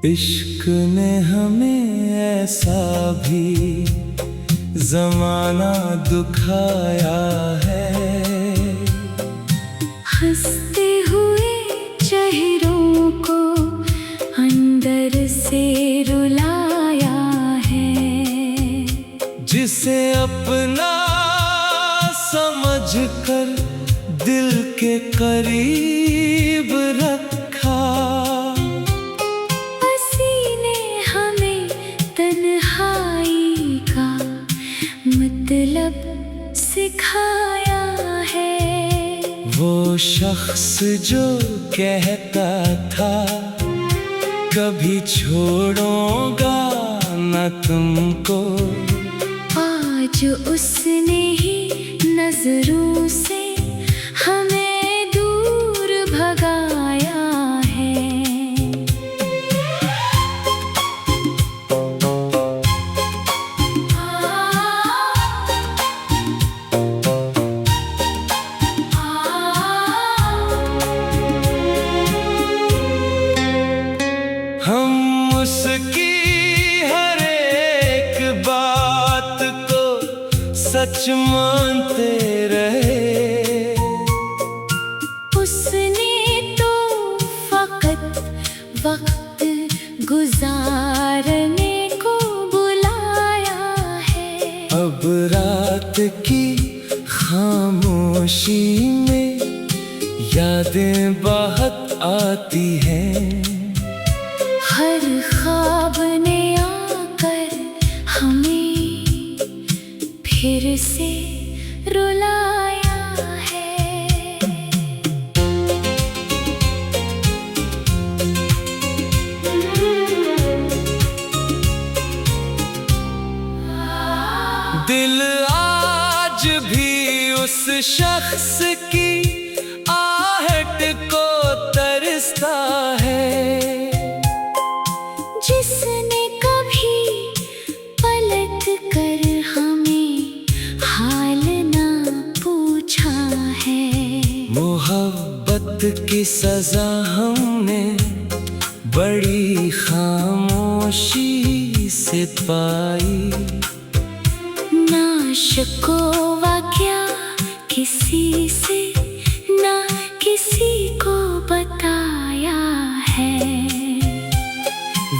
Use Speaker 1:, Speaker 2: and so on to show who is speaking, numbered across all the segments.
Speaker 1: इश्क ने हमें ऐसा भी ज़माना दुखाया है।
Speaker 2: हंसते हुए चेहरों को अंदर से रुलाया है।
Speaker 1: जिसे अपना समझकर दिल के करीब रखा,
Speaker 2: ने हमें तन्हाई का मतलब सिखाया है।
Speaker 1: वो शख्स जो कहता था कभी छोड़ूंगा न तुमको,
Speaker 2: आज उसने ही नजरों से हमें दूर भगाया है।
Speaker 1: हम उसकी हर एक बात को सच मानते रहे।
Speaker 2: उसने तो फकत वक्त गुजारने को बुलाया है।
Speaker 1: अब रात की खामोशी में यादें बहुत आती हैं।
Speaker 2: हर ख्वाब ने आकर हमें फिर से रुलाया है।
Speaker 1: दिल आज भी उस शख्स की आहट को तरसता है,
Speaker 2: जिसने कभी पलट कर हमें हाल ना पूछा है।
Speaker 1: मोहब्बत की सजा हमने बड़ी खामोशी से पाई।
Speaker 2: ना शिकवा क्या किसी से, ना किसी को बताया है।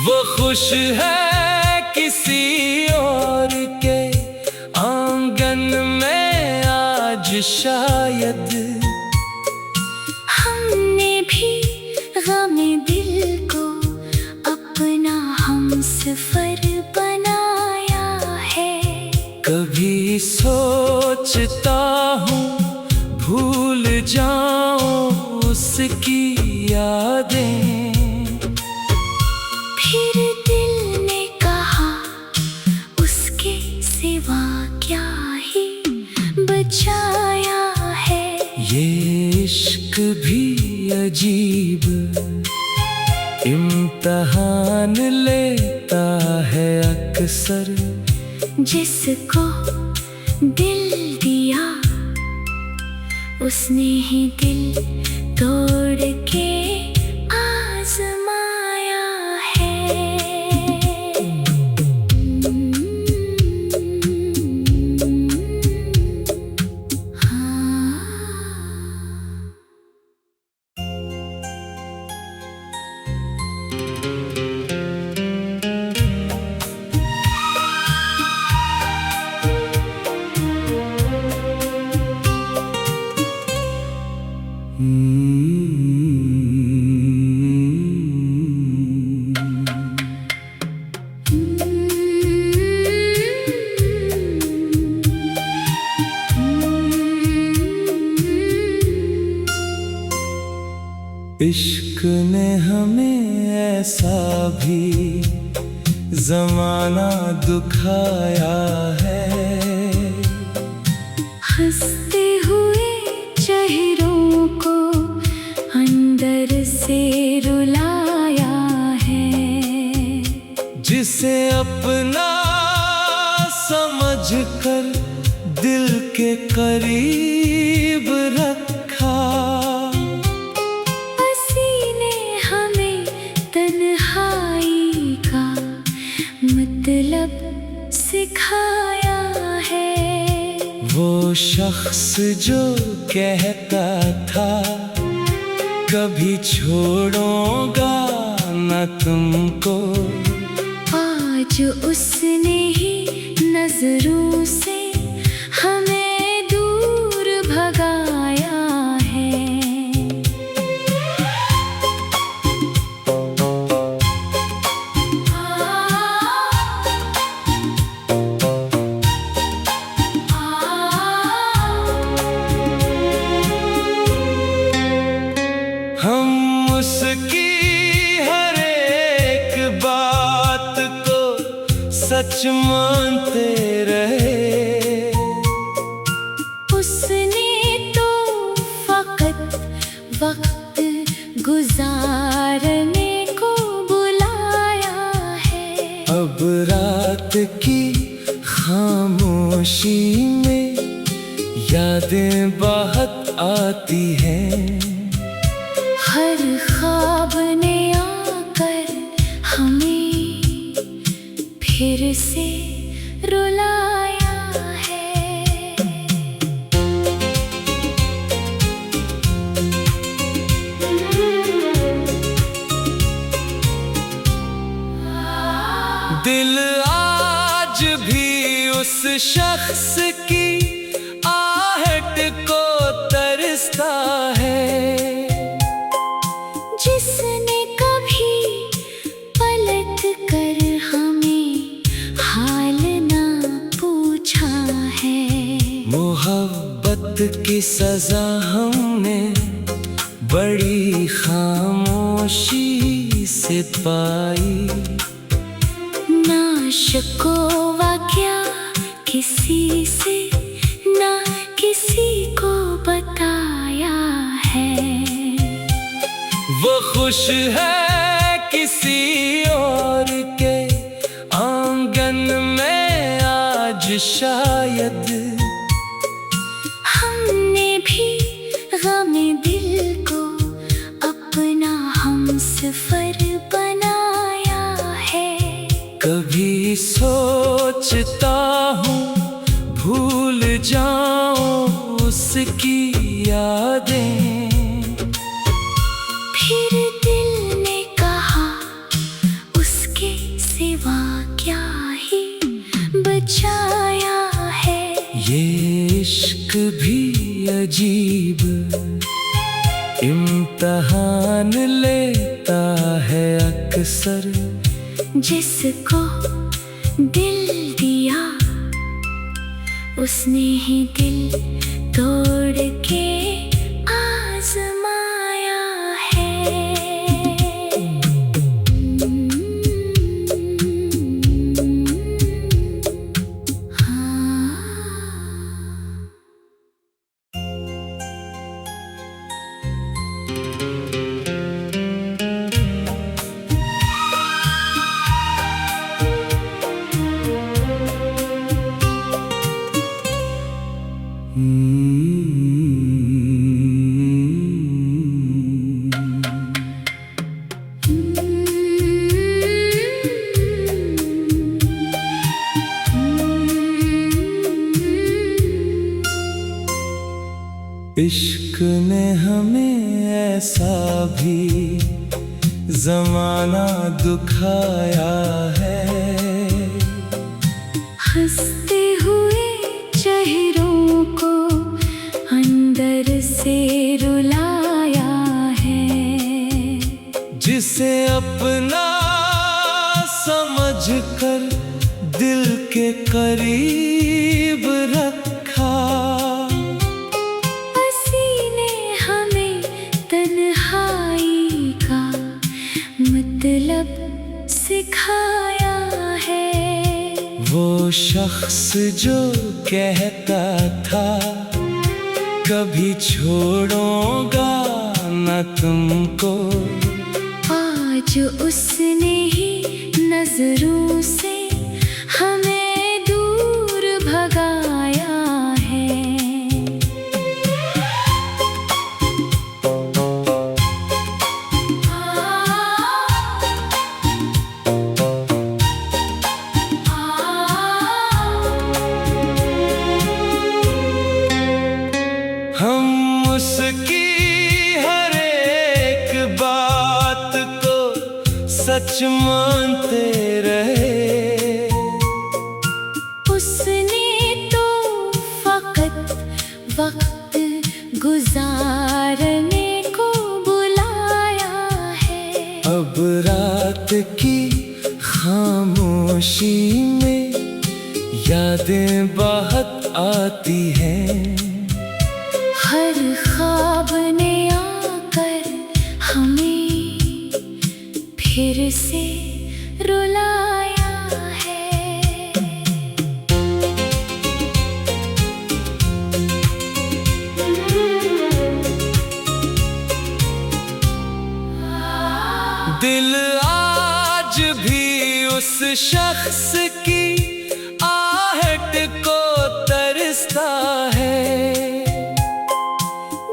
Speaker 1: वो खुश है किसी और के आंगन में आज शायद।
Speaker 2: हमने भी गम दिल को अपना हमसफर बनाया है।
Speaker 1: कभी सोचता हूँ भूल जाऊं उसकी यादें,
Speaker 2: फिर दिल ने कहा उसके सिवा क्या ही बचाया है।
Speaker 1: ये इश्क भी अजीब इम्तहान लेता है अक्सर।
Speaker 2: जिसको दिल दिया उसने ही दिल तोड़ के आजमाया है।
Speaker 1: इश्क ने हमें ऐसा भी ज़माना दुखाया है।
Speaker 2: हंसते हुए चेहरों को अंदर से रुलाया है।
Speaker 1: जिसे अपना समझकर दिल के करीब रखा,
Speaker 2: ने हमें तन्हाई
Speaker 1: शख्स जो कहता था कभी छोड़ूंगा न तुमको,
Speaker 2: आज उसने ही नजरों से हमें दूर भगाया है।
Speaker 1: हम उसकी हर एक बात को सच मानते रहे,
Speaker 2: उसने तो फकत वक्त गुजारने को बुलाया है।
Speaker 1: अब रात की खामोशी में यादें बहुत आती हैं।
Speaker 2: हर ख्वाब ने आकर हमें फिर से रुलाया है।
Speaker 1: दिल आज भी उस शख्स की आहट को तरसता है,
Speaker 2: जिसने कभी पलट कर हमें हाल ना पूछा है।
Speaker 1: मोहब्बत की सजा हमने बड़ी खामोशी से पाई,
Speaker 2: ना शिकवा क्या किसी से, ना किसी को बताया है।
Speaker 1: वो खुश है किसी और के आंगन में आज शायद।
Speaker 2: हमने भी गम दिल को अपना हमसफर बनाया है।
Speaker 1: कभी सोचता हूँ भूल जाऊं उसकी यादें,
Speaker 2: फिर दिल ने कहा उसके सिवा क्या ही बचाया है।
Speaker 1: ये इश्क भी अजीब इम्तहान लेता है अक्सर,
Speaker 2: जिसको दिल दिया उसने ही दिल तोड़ के आजमाया है।
Speaker 1: इश्क ने हमें ऐसा भी जमाना दुखाया है,
Speaker 2: हंसते हुए चेहरों को अंदर से रुलाया है।
Speaker 1: जिसे अपना समझकर दिल के करीब रखा,
Speaker 2: ने हमें तन्हाई का मतलब सिखाया है।
Speaker 1: वो शख्स जो कहता था कभी छोड़ूंगा न तुमको,
Speaker 2: आज उसने ही नजरों से हमें दूर भगाया है।
Speaker 1: सच मानते रहे।
Speaker 2: उसने तो फकत वक्त गुजारने को बुलाया है।
Speaker 1: अब रात की खामोशी में यादें बहुत आती हैं।
Speaker 2: हर ख्वाब ने आकर हमें फिर से रुलाया है।
Speaker 1: दिल आज भी उस शख्स की आहट को तरसता है,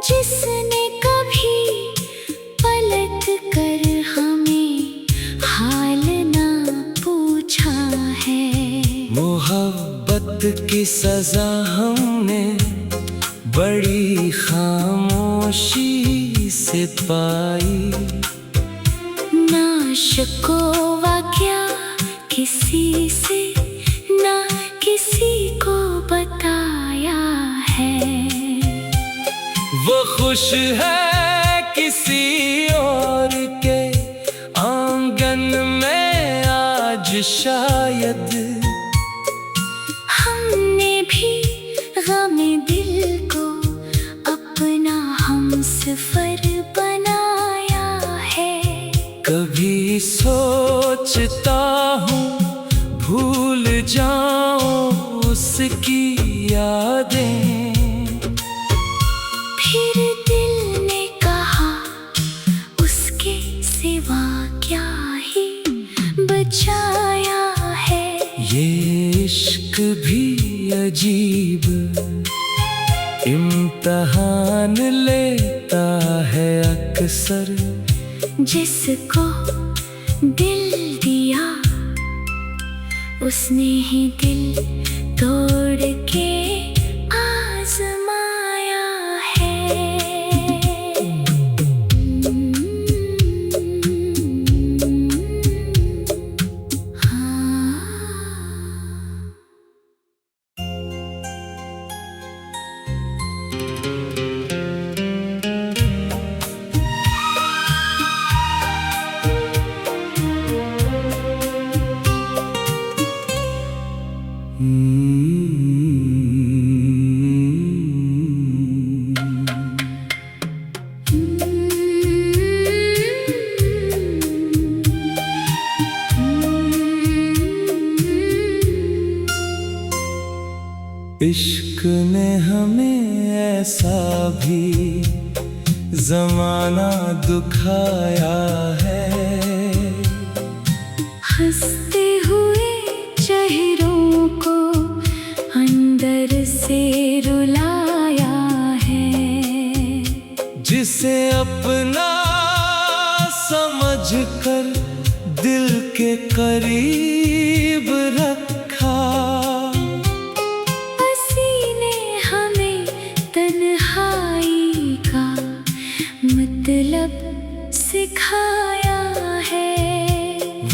Speaker 2: जिसने कभी पलट कर हमें हाल ना पूछा है।
Speaker 1: मोहब्बत की सजा हमने बड़ी खामोशी से पाई।
Speaker 2: ना शिकवा क्या किसी से, ना किसी को बताया है।
Speaker 1: वो खुश है किसी और के आंगन में आज शायद।
Speaker 2: हमने भी गम दिल को अपना हमसफर बनाया है।
Speaker 1: कभी सोचता हूँ भूल जाऊं उसकी यादें,
Speaker 2: फिर दिल ने कहा उसके सिवा क्या ही बचाया है।
Speaker 1: ये इश्क भी अजीब इम्तहान लेता है अक्सर।
Speaker 2: जिसको दिल दिया उसने ही दिल तोड़ के आजमाया है।
Speaker 1: इश्क ने हमें ऐसा भी जमाना दुखाया है।
Speaker 2: हंसते हुए चेहरों को अंदर से रुलाया है।
Speaker 1: जिसे अपना समझकर दिल के करीब रखा,
Speaker 2: ने हमें तन्हाई का मतलब सिखाया है।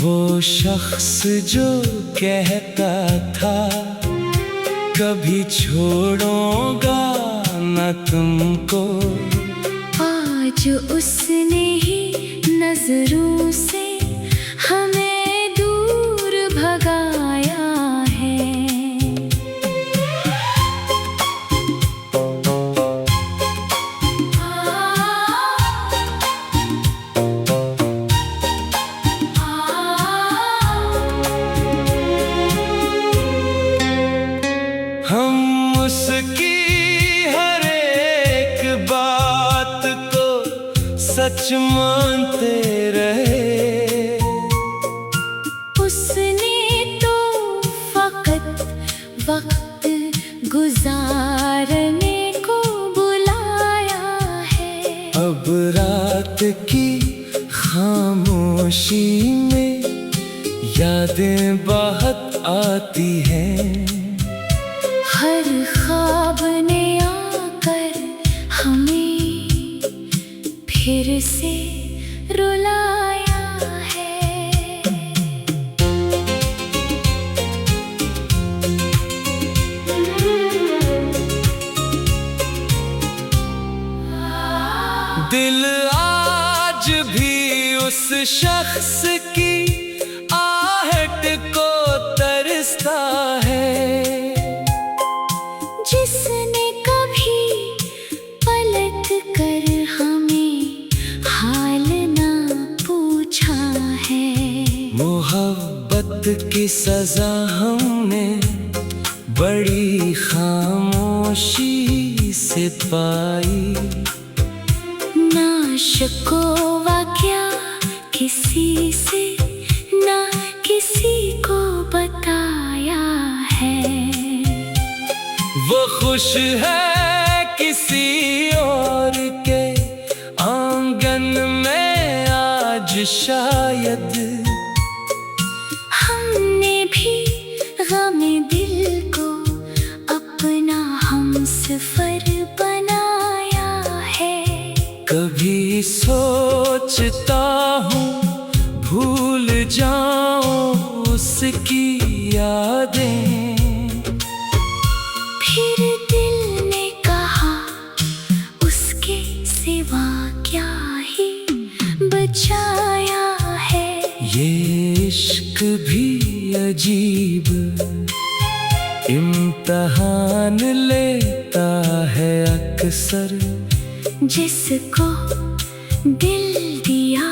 Speaker 1: वो शख्स जो कहता था कभी छोड़ूंगा न तुमको,
Speaker 2: आज उसने ही नजरों से हमें दूर भगाया है।
Speaker 1: हम उसकी हर एक बात को सच मानते रहे।
Speaker 2: उसने तो फकत वक्त गुजारने को बुलाया है।
Speaker 1: अब रात की खामोशी में यादें बहुत आती हैं।
Speaker 2: हर ख्वाब ने आकर हमें फिर से रुलाया है।
Speaker 1: शख्स की आहट को तरसता है,
Speaker 2: जिसने कभी पलट कर हमें हाल ना पूछा है।
Speaker 1: मोहब्बत की सजा हमने बड़ी खामोशी से पाई,
Speaker 2: ना शिकवा क्या किसी से, ना किसी को बताया है।
Speaker 1: वो खुश है किसी और के आंगन में आज शायद,
Speaker 2: हमने भी गम दिल को अपना हमसफर बनाया है।
Speaker 1: कभी सोचता हूँ भूल जाऊं उसकी यादें,
Speaker 2: फिर दिल ने कहा उसके सिवा क्या ही बचाया है।
Speaker 1: ये इश्क भी अजीब इम्तहान लेता है अक्सर,
Speaker 2: जिसको दिल दिया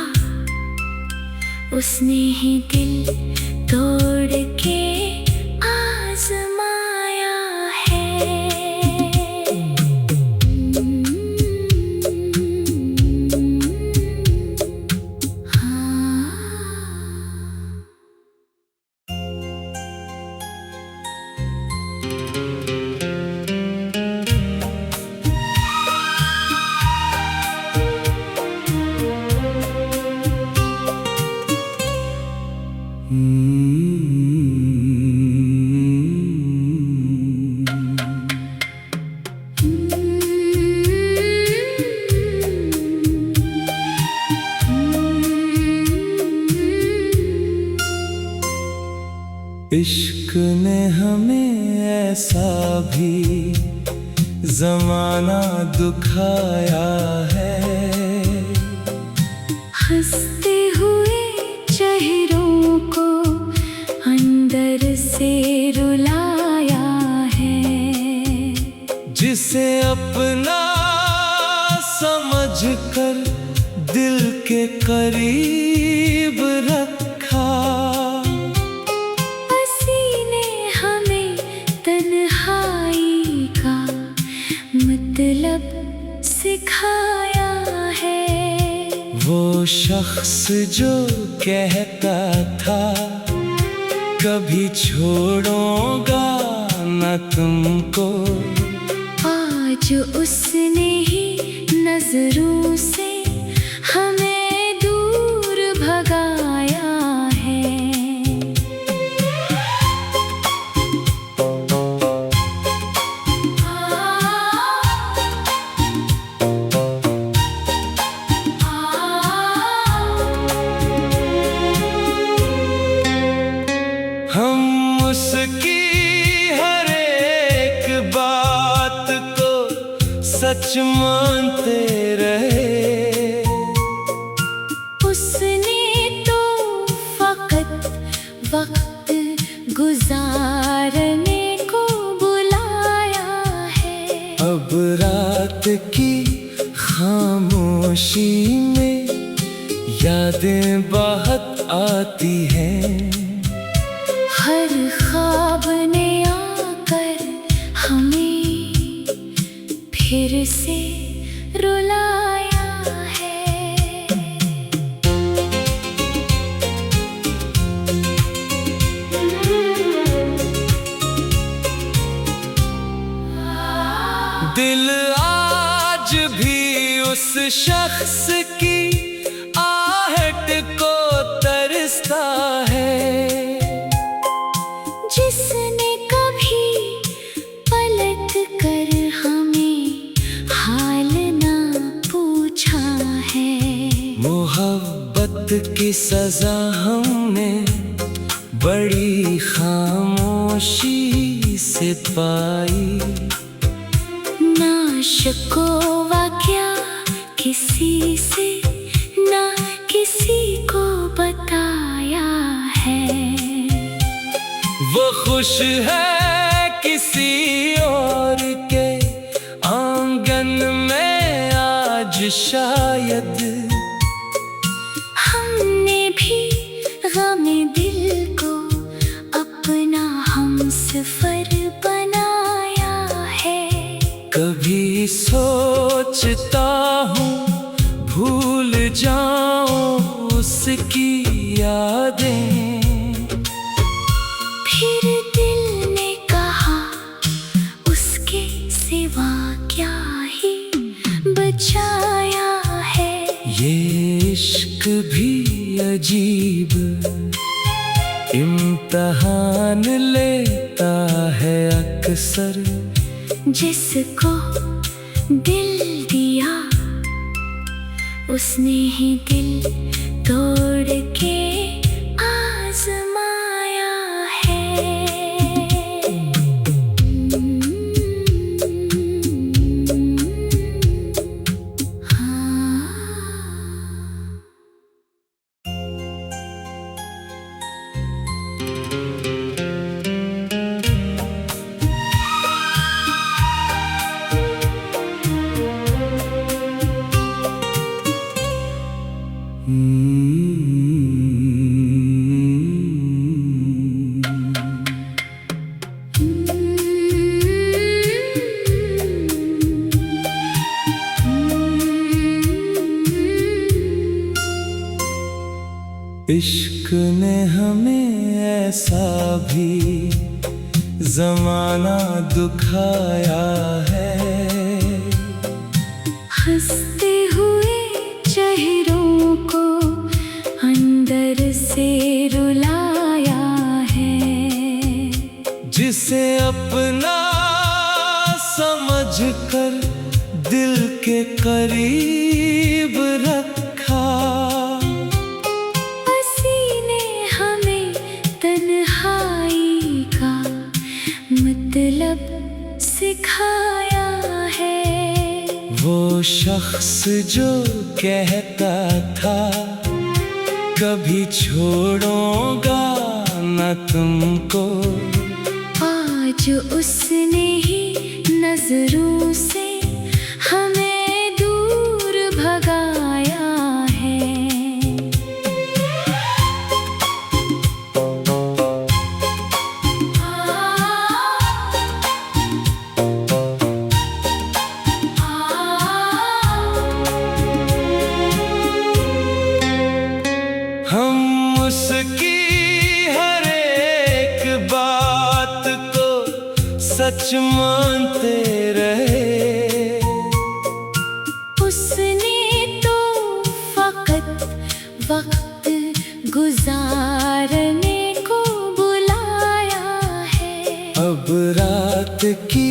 Speaker 2: उसने ही दिल तोड़ के आजमाया है।
Speaker 1: इश्क ने हमें ऐसा भी जमाना दुखाया है,
Speaker 2: हंसते हुए चेहरों को अंदर से रुलाया है।
Speaker 1: जिसे अपना समझकर दिल के करीब रखा,
Speaker 2: पसीने हमें तन्हाई का मतलब सिखाया है।
Speaker 1: वो शख्स जो कहता था कभी छोड़ूंगा न तुमको,
Speaker 2: आज उसने ही नजरों से हमें दूर भगाया है।
Speaker 1: हम उसकी हर एक बात को सच मानते रहे,
Speaker 2: उसने तो फकत वक्त गुजारने को बुलाया है।
Speaker 1: अब रात की खामोशी में यादें बहुत आती हैं,
Speaker 2: हर ख्वाब ने आकर हमें फिर से रुलाया है।
Speaker 1: दिल आज भी उस शख्स की आहट को तरसता है,
Speaker 2: जिसने कभी पलट कर हमें हाल ना पूछा है।
Speaker 1: मोहब्बत की सजा हमने बड़ी खामोशी से पाई,
Speaker 2: ना शिकवा क्या किसी से, ना किसी को
Speaker 1: वो खुश है किसी और के आंगन में आज शायद।
Speaker 2: हमने भी गमे दिल को अपना हमसफर बनाया है।
Speaker 1: कभी सोचता हूँ भूल जाऊं उसकी यादें,
Speaker 2: फिर दिल ने कहा उसके सिवा क्या ही बचाया है।
Speaker 1: ये इश्क भी अजीब इम्तहान लेता है अक्सर।
Speaker 2: जिसको दिल दिया उसने ही दिल तोड़ के आजमाया है।
Speaker 1: इश्क ने हमें ऐसा भी जमाना दुखाया है।
Speaker 2: हंसते हुए चेहरों को अंदर से रुलाया है।
Speaker 1: जिसे अपना समझकर दिल के करीब रखा,
Speaker 2: मतलब सिखाया है।
Speaker 1: वो शख्स जो कहता था कभी छोड़ूंगा न तुमको,
Speaker 2: आज उसने ही नजरों से हमें दूर भगाया है।
Speaker 1: हम उसकी हर एक बात को सच मानते रहे।
Speaker 2: उसने तो फकत वक्त गुजारने को बुलाया है।
Speaker 1: अब रात की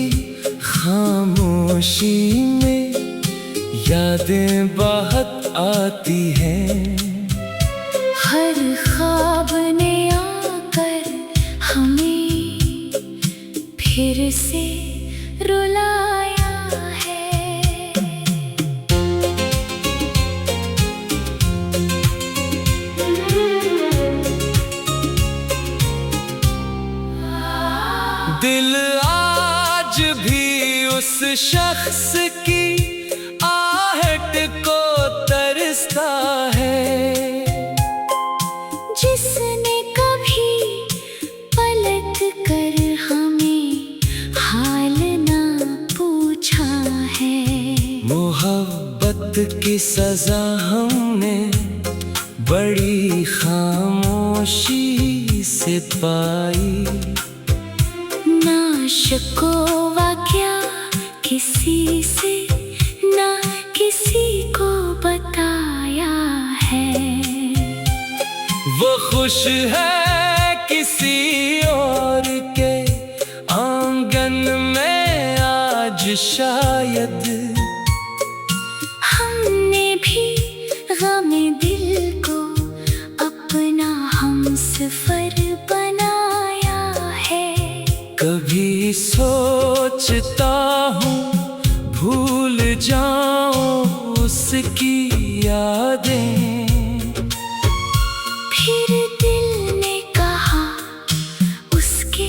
Speaker 1: खामोशी में यादें बहुत आती हैं।
Speaker 2: हर ख्वाब ने आकर हमें फिर से रुलाया है।
Speaker 1: दिल आज भी उस शख्स की आहट को तरसता है।
Speaker 2: जिसने कभी पलट कर हमें हाल ना पूछा है।
Speaker 1: मोहब्बत की सजा हमने बड़ी खामोशी से पाई।
Speaker 2: ना शिकवा क्या किसी से, ना किसी को बताया है।
Speaker 1: वो खुश है किसी और के आंगन में आज शायद।
Speaker 2: हमने भी गमे दिल को अपना हमसफर बनाया है।
Speaker 1: कभी सोचता हूँ भूल जाऊं उसकी यादें,
Speaker 2: फिर दिल ने कहा उसके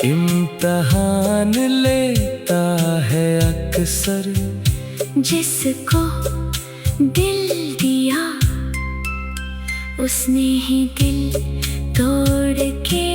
Speaker 1: इम्तहान लेता है अक्सर।
Speaker 2: जिसको दिल दिया उसने ही दिल तोड़ के